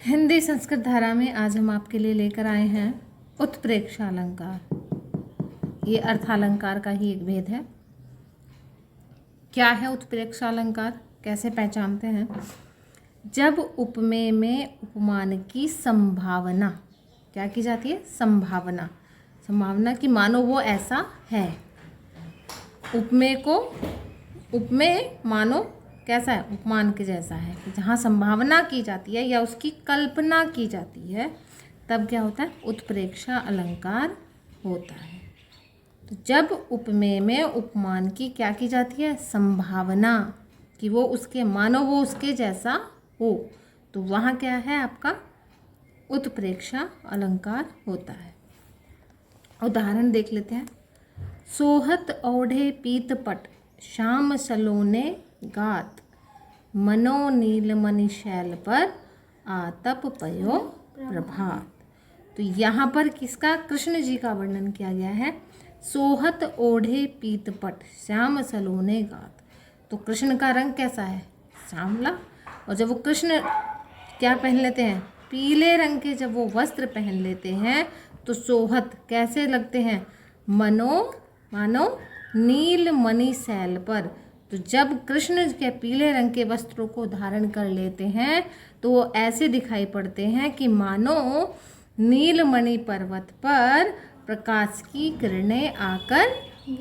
हिंदी संस्कृत धारा में आज हम आपके लिए लेकर आए हैं उत्प्रेक्षा अलंकार। ये अर्थालंकार का ही एक भेद है। क्या है उत्प्रेक्षा अलंकार, कैसे पहचानते हैं? जब उपमेय में उपमान की संभावना क्या की जाती है? संभावना कि मानो वो ऐसा है। उपमेय मानो कैसा है? उपमान के जैसा है। जहाँ संभावना की जाती है या उसकी कल्पना की जाती है तब क्या होता है? उत्प्रेक्षा अलंकार होता है। तो जब उपमेय में उपमान की क्या की जाती है? संभावना कि वो उसके मानो वो उसके जैसा हो, तो वहाँ क्या है? आपका उत्प्रेक्षा अलंकार होता है। उदाहरण देख लेते हैं। सोहत ओढ़े पीतपट श्याम सलोने गात मनो नीलमणि शैल पर आतप पयो प्रभात। तो यहाँ पर किसका? कृष्ण जी का वर्णन किया गया है। सोहत ओढ़े पीतपट श्याम सलोने गात। तो कृष्ण का रंग कैसा है? श्यामला। और जब वो कृष्ण क्या पहन लेते हैं? पीले रंग के जब वो वस्त्र पहन लेते हैं तो सोहत कैसे लगते हैं? मानो नीलमणि शैल पर। तो जब कृष्ण के पीले रंग के वस्त्रों को धारण कर लेते हैं तो वो ऐसे दिखाई पड़ते हैं कि मानो नीलमणि पर्वत पर प्रकाश की किरणें आकर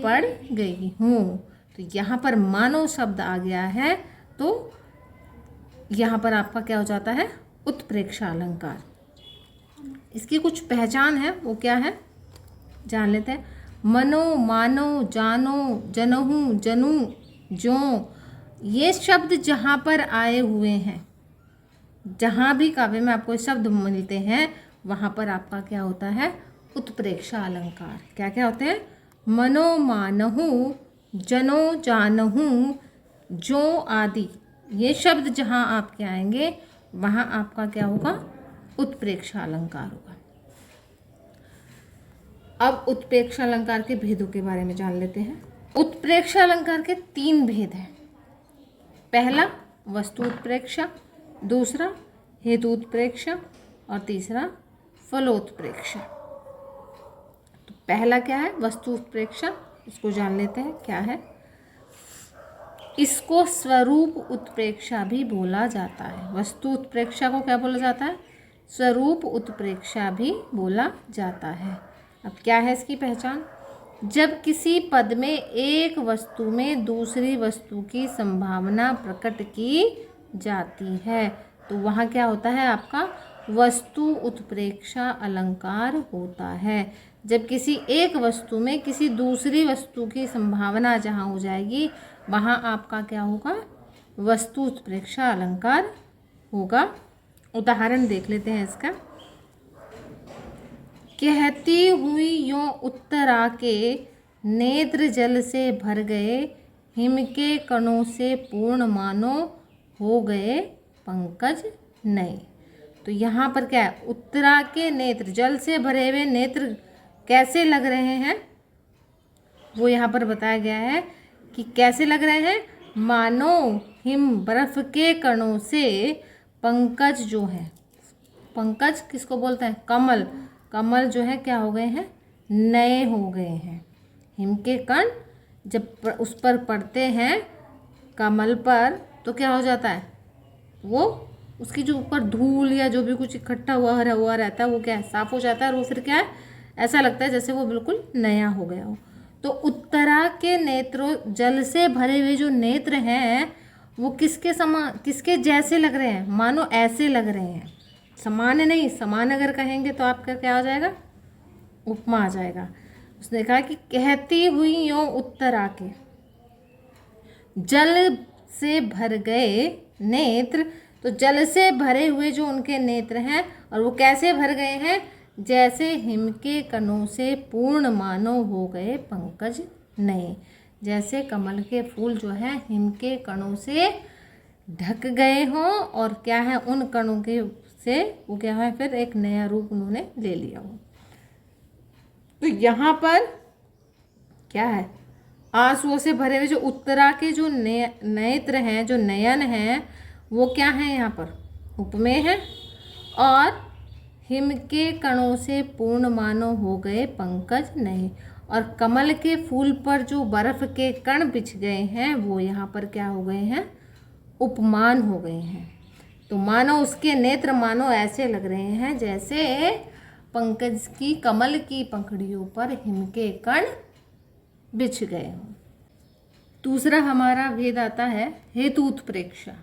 पड़ गई हूँ। तो यहाँ पर मानो शब्द आ गया है, तो यहाँ पर आपका क्या हो जाता है? उत्प्रेक्षा अलंकार। इसकी कुछ पहचान है, वो क्या है जान लेते हैं। मनो, मानो, जानो, जनहु, जनू, जो, ये शब्द जहाँ पर आए हुए हैं, जहाँ भी काव्य में आपको शब्द मिलते हैं वहाँ पर आपका क्या होता है? उत्प्रेक्षा अलंकार। क्या क्या होते हैं? मनो, मानहु, जनो, जानहु, जो आदि ये शब्द जहाँ आपके आएंगे वहाँ आपका क्या होगा? उत्प्रेक्षा अलंकार होगा। अब उत्प्रेक्षा अलंकार के भेदों के बारे में जान लेते हैं। उत्प्रेक्षा अलंकार के 3 भेद हैं। पहला वस्तु उत्प्रेक्षा, दूसरा हेतु उत्प्रेक्षा और तीसरा फलोत्प्रेक्षा। तो पहला क्या है? वस्तु उत्प्रेक्षा। इसको जान लेते हैं क्या है। इसको स्वरूप उत्प्रेक्षा भी बोला जाता है। वस्तु उत्प्रेक्षा को क्या बोला जाता है? स्वरूप उत्प्रेक्षा भी बोला जाता है। अब क्या है इसकी पहचान? जब किसी पद में एक वस्तु में दूसरी वस्तु की संभावना प्रकट की जाती है तो वहाँ क्या होता है? आपका वस्तु उत्प्रेक्षा अलंकार होता है। जब किसी एक वस्तु में किसी दूसरी वस्तु की संभावना जहाँ हो जाएगी वहाँ आपका क्या होगा? वस्तु उत्प्रेक्षा अलंकार होगा। उदाहरण देख लेते हैं इसका। कहती हुई यों उत्तरा के नेत्र जल से भर गए, हिम के कणों से पूर्ण मानो हो गए पंकज नए। तो यहाँ पर क्या है? उत्तरा के नेत्र, जल से भरे हुए नेत्र कैसे लग रहे हैं वो यहाँ पर बताया गया है कि कैसे लग रहे हैं? मानो हिम बर्फ के कणों से पंकज जो है, पंकज किसको बोलते हैं? कमल। कमल जो है क्या हो गए हैं? नए हो गए हैं। हिम के कण जब उस पर पड़ते हैं कमल पर तो क्या हो जाता है? वो उसकी जो ऊपर धूल या जो भी कुछ इकट्ठा हुआ रहता है वो क्या है? साफ हो जाता है और वो फिर क्या है? ऐसा लगता है जैसे वो बिल्कुल नया हो गया हो। तो उत्तरा के नेत्रों, जल से भरे हुए जो नेत्र हैं वो किसके जैसे लग रहे हैं? मानो ऐसे लग रहे हैं। समान नहीं, समान अगर कहेंगे तो आपका क्या आ जाएगा? उपमा आ जाएगा। उसने कहा कि कहती हुई यों उत्तरा के जल से भर गए नेत्र। तो जल से भरे हुए जो उनके नेत्र हैं और वो कैसे भर गए हैं? जैसे हिम के कणों से पूर्ण मानो हो गए पंकज नए। जैसे कमल के फूल जो है हिम के कणों से ढक गए हों और क्या है? उन कणों के से वो क्या है? फिर एक नया रूप उन्होंने ले लिया हो। तो यहाँ पर क्या है? आंसुओं से भरे हुए जो उत्तरा के जो नेत्र हैं, जो नयन हैं, वो क्या है? यहाँ पर उपमेय है। और हिम के कणों से पूर्ण मानो हो गए पंकज नए। और कमल के फूल पर जो बर्फ के कण बिछ गए हैं वो यहाँ पर क्या हो गए हैं, उपमान हो गए हैं। तो मानो उसके नेत्र मानो ऐसे लग रहे हैं जैसे पंकज की, कमल की पंखुड़ियों पर हिम के कण बिछ गए हों। दूसरा हमारा भेद आता है हेतु उत्प्रेक्षा।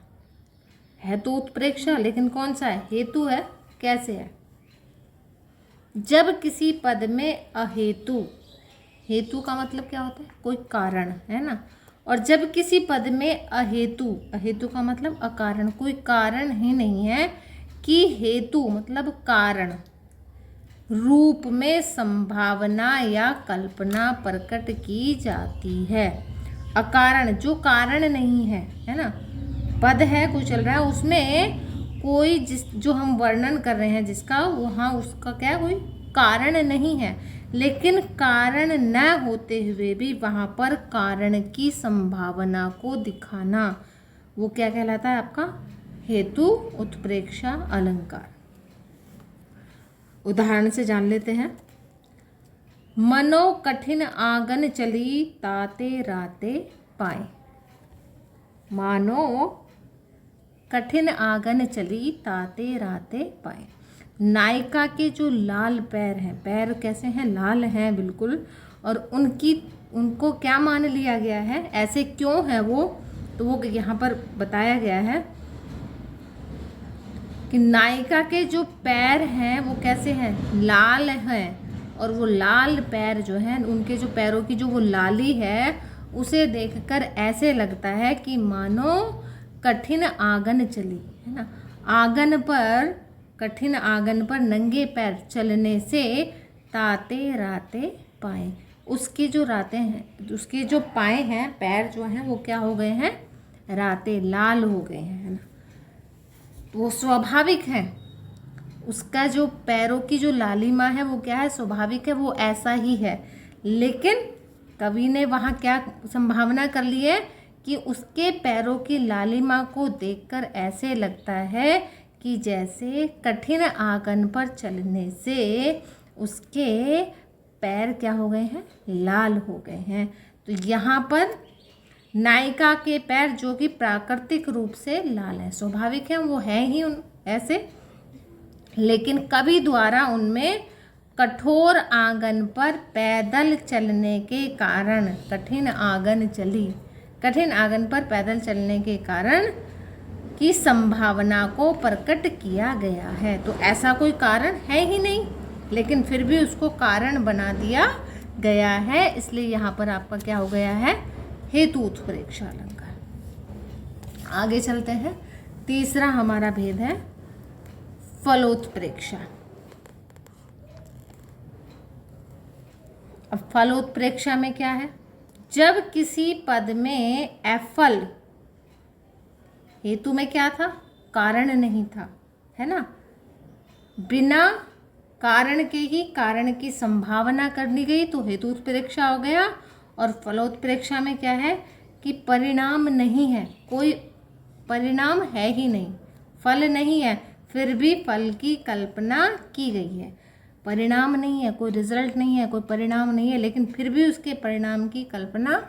हेतु उत्प्रेक्षा लेकिन कौन सा है, हेतु है। कैसे है, जब किसी पद में अहेतु, हेतु का मतलब क्या होता है, कोई कारण, है ना। और जब किसी पद में अहेतु, अहेतु का मतलब अकारण, कोई कारण ही नहीं है, कि हेतु मतलब कारण रूप में संभावना या कल्पना प्रकट की जाती है। अकारण जो कारण नहीं है, है ना, पद है कोई चल रहा है उसमें कोई जो हम वर्णन कर रहे हैं जिसका, वहाँ उसका क्या कोई कारण नहीं है, लेकिन कारण न होते हुए भी वहाँ पर कारण की संभावना को दिखाना, वो क्या कहलाता है आपका हेतु उत्प्रेक्षा अलंकार। उदाहरण से जान लेते हैं। मनो कठिन आंगन चली ताते राते पाए। मानो कठिन आंगन चली ताते राते पाए। नायिका के जो लाल पैर हैं, पैर कैसे हैं, लाल हैं बिल्कुल, और उनको क्या मान लिया गया है, ऐसे क्यों है वो, तो वो यहाँ पर बताया गया है कि नायिका के जो पैर हैं वो कैसे हैं, लाल हैं, और वो लाल पैर जो हैं, उनके जो पैरों की जो वो लाली है, उसे देखकर ऐसे लगता है कि मानो कठिन आंगन चली, है ना। आंगन पर, कठिन आंगन पर नंगे पैर चलने से ताते राते पाए, उसकी जो रातें हैं, उसके जो पाए हैं, पैर जो हैं वो क्या हो गए हैं, राते लाल हो गए हैं, है ना। वो स्वाभाविक है, उसका जो पैरों की जो लालिमा है वो क्या है, स्वाभाविक है, वो ऐसा ही है। लेकिन कवि ने वहाँ क्या संभावना कर ली है कि उसके पैरों की लालिमा को देखकर ऐसे लगता है कि जैसे कठिन आंगन पर चलने से उसके पैर क्या हो गए हैं, लाल हो गए हैं। तो यहाँ पर नायिका के पैर जो कि प्राकृतिक रूप से लाल है, स्वाभाविक है, वो है ही ऐसे, लेकिन कवि द्वारा उनमें कठोर आंगन पर पैदल चलने के कारण, कठिन आंगन चली, कठिन आंगन पर पैदल चलने के कारण की संभावना को प्रकट किया गया है। तो ऐसा कोई कारण है ही नहीं, लेकिन फिर भी उसको कारण बना दिया गया है, इसलिए यहाँ पर आपका क्या हो गया है, हेतु उत्प्रेक्षा अलंकार। आगे चलते हैं। तीसरा हमारा भेद है फलोत्प्रेक्षा। अब फलोत्प्रेक्षा में क्या है, जब किसी पद में एफल, हेतु में क्या था, कारण नहीं था, है ना, बिना कारण के ही कारण की संभावना कर ली गई तो हेतु उत्प्रेक्षा हो गया। और फलोत्प्रेक्षा में क्या है कि परिणाम नहीं है, कोई परिणाम है ही नहीं, फल नहीं है, फिर भी फल की कल्पना की गई है। परिणाम नहीं है, कोई रिजल्ट नहीं है, कोई परिणाम नहीं है, लेकिन फिर भी उसके परिणाम की कल्पना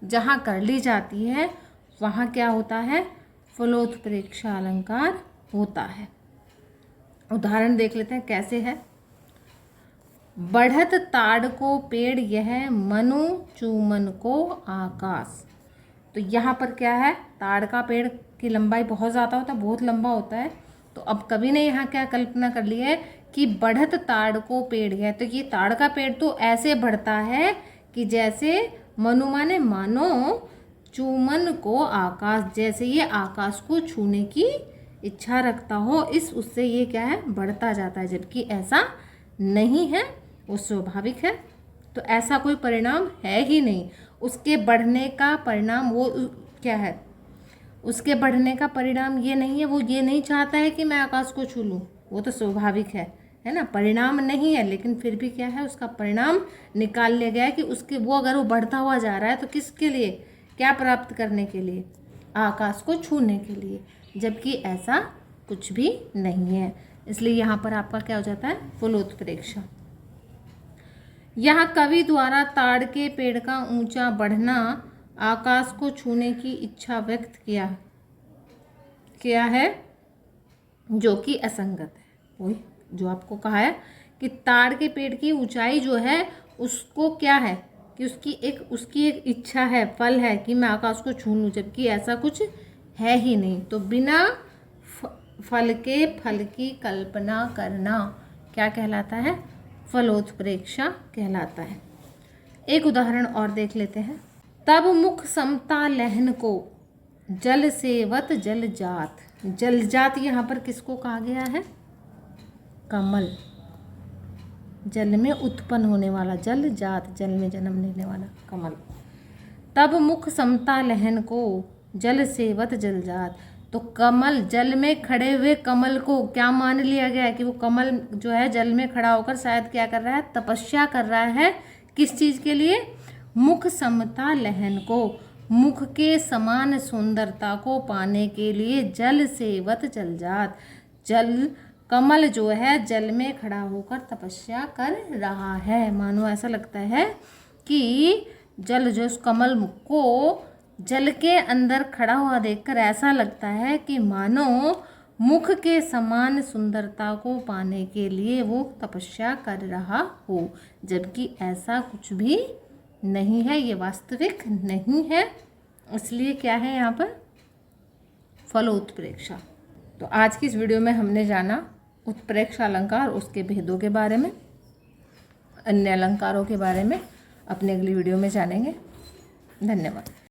जहाँ कर ली जाती है वहाँ क्या होता है, फलोत्प्रेक्षा अलंकार होता है। उदाहरण देख लेते हैं कैसे है। बढ़त ताड़ को पेड़ यह मनु चूमन को आकाश। तो यहाँ पर क्या है, ताड़ का पेड़ की लंबाई बहुत ज़्यादा होता है, बहुत लंबा होता है। तो अब कवि ने यहाँ क्या कल्पना कर ली है कि बढ़त ताड़ को पेड़ है, तो ये ताड़ का पेड़ तो ऐसे बढ़ता है कि जैसे मनु माने मानो, चूमन को आकाश, जैसे ये आकाश को छूने की इच्छा रखता हो, इस उससे ये क्या है, बढ़ता जाता है, जबकि ऐसा नहीं है, वो स्वाभाविक है। तो ऐसा कोई परिणाम है ही नहीं, उसके बढ़ने का परिणाम वो क्या है, उसके बढ़ने का परिणाम ये नहीं है, वो ये नहीं चाहता है कि मैं आकाश को छू लूँ, वो तो स्वाभाविक है ना, परिणाम नहीं है, लेकिन फिर भी क्या है, उसका परिणाम निकाल लिया गया है कि उसके वो अगर वो बढ़ता हुआ जा रहा है तो किसके लिए, क्या प्राप्त करने के लिए, आकाश को छूने के लिए, जबकि ऐसा कुछ भी नहीं है। इसलिए यहाँ पर आपका क्या हो जाता है, फलोत्प्रेक्षा। यहाँ कवि द्वारा ताड़ के पेड़ का ऊंचा बढ़ना, आकाश को छूने की इच्छा व्यक्त किया है जो कि असंगत है। वही जो आपको कहा है कि ताड़ के पेड़ की ऊंचाई जो है उसको क्या है कि उसकी एक इच्छा है, फल है कि मैं आकाश को छू लूँ, जबकि ऐसा कुछ है ही नहीं। तो बिना फल के फल की कल्पना करना क्या कहलाता है, फलोत्प्रेक्षा कहलाता है। एक उदाहरण और देख लेते हैं। तब मुख समता लहन को जल सेवत जल जात। जल जात यहाँ पर किसको कहा गया है, कमल, जल में उत्पन्न होने वाला, जल जात जल में जन्म लेने वाला कमल। तब मुख समता लहन को जल सेवत जल जात। तो कमल, जल में खड़े हुए कमल को क्या मान लिया गया है कि वो कमल जो है जल में खड़ा होकर शायद क्या कर रहा है, तपस्या कर रहा है। किस चीज़ के लिए, मुख समता लहन को, मुख के समान सुंदरता को पाने के लिए जल सेवत जल जात। जल, कमल जो है जल में खड़ा होकर तपस्या कर रहा है। मानो ऐसा लगता है कि जल जो उस कमल को जल के अंदर खड़ा हुआ देखकर ऐसा लगता है कि मानो मुख के समान सुंदरता को पाने के लिए वो तपस्या कर रहा हो, जबकि ऐसा कुछ भी नहीं है, ये वास्तविक नहीं है। इसलिए क्या है यहाँ पर, फलोत्प्रेक्षा। तो आज की इस वीडियो में हमने जाना उत्प्रेक्षा अलंकार, उसके भेदों के बारे में, अन्य अलंकारों के बारे में अपने अगली वीडियो में जानेंगे। धन्यवाद।